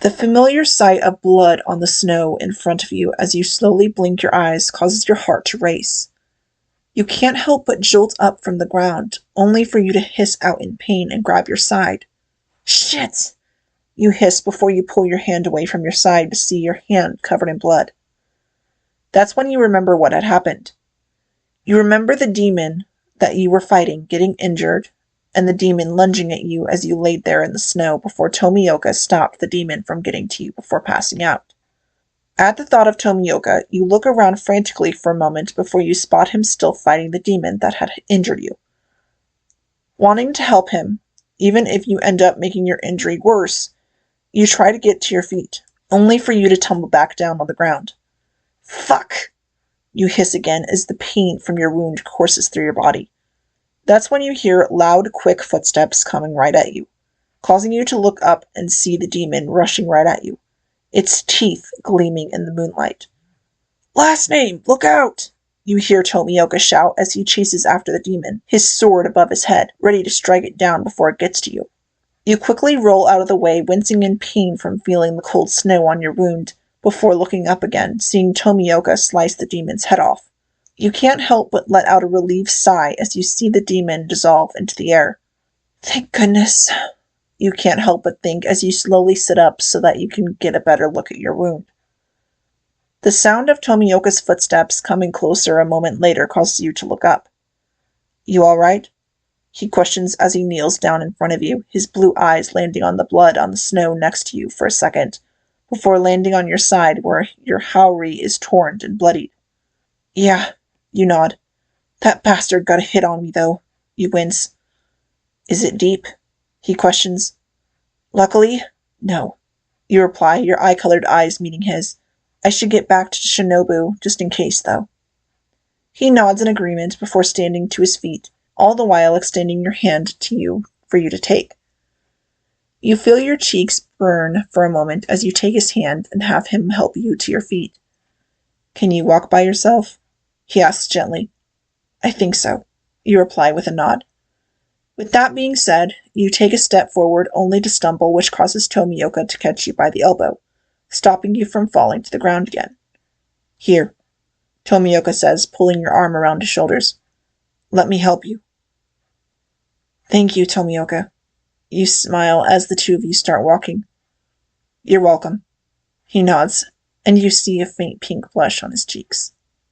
The familiar sight of blood on the snow in front of you as you slowly blink your eyes causes your heart to race. You can't help but jolt up from the ground, only for you to hiss out in pain and grab your side. Shit! You hiss before you pull your hand away from your side to see your hand covered in blood. That's when you remember what had happened. You remember the demon that you were fighting getting injured, and the demon lunging at you as you laid there in the snow before Tomioka stopped the demon from getting to you before passing out. At the thought of Tomioka, you look around frantically for a moment before you spot him still fighting the demon that had injured you. Wanting to help him, even if you end up making your injury worse, you try to get to your feet, only for you to tumble back down on the ground. Fuck! You hiss again as the pain from your wound courses through your body. That's when you hear loud, quick footsteps coming right at you, causing you to look up and see the demon rushing right at you, its teeth gleaming in the moonlight. Last name, look out! You hear Tomioka shout as he chases after the demon, his sword above his head, ready to strike it down before it gets to you. You quickly roll out of the way, wincing in pain from feeling the cold snow on your wound, before looking up again, seeing Tomioka slice the demon's head off. You can't help but let out a relieved sigh as you see the demon dissolve into the air. Thank goodness, you can't help but think as you slowly sit up so that you can get a better look at your wound. The sound of Tomioka's footsteps coming closer a moment later causes you to look up. You all right? He questions as he kneels down in front of you, his blue eyes landing on the blood on the snow next to you for a second, before landing on your side where your haori is torn and bloodied. Yeah, you nod. That bastard got a hit on me, though. You wince. Is it deep? He questions. Luckily, no. You reply, your eye-colored eyes meeting his. I should get back to Shinobu, just in case, though. He nods in agreement before standing to his feet, all the while extending your hand to you for you to take. You feel your cheeks burn for a moment as you take his hand and have him help you to your feet. Can you walk by yourself? He asks gently. I think so, you reply with a nod. With that being said, you take a step forward only to stumble, which causes Tomioka to catch you by the elbow, stopping you from falling to the ground again. Here, Tomioka says, pulling your arm around his shoulders. Let me help you. Thank you, Tomioka. You smile as the two of you start walking. You're welcome. He nods, and you see a faint pink blush on his cheeks.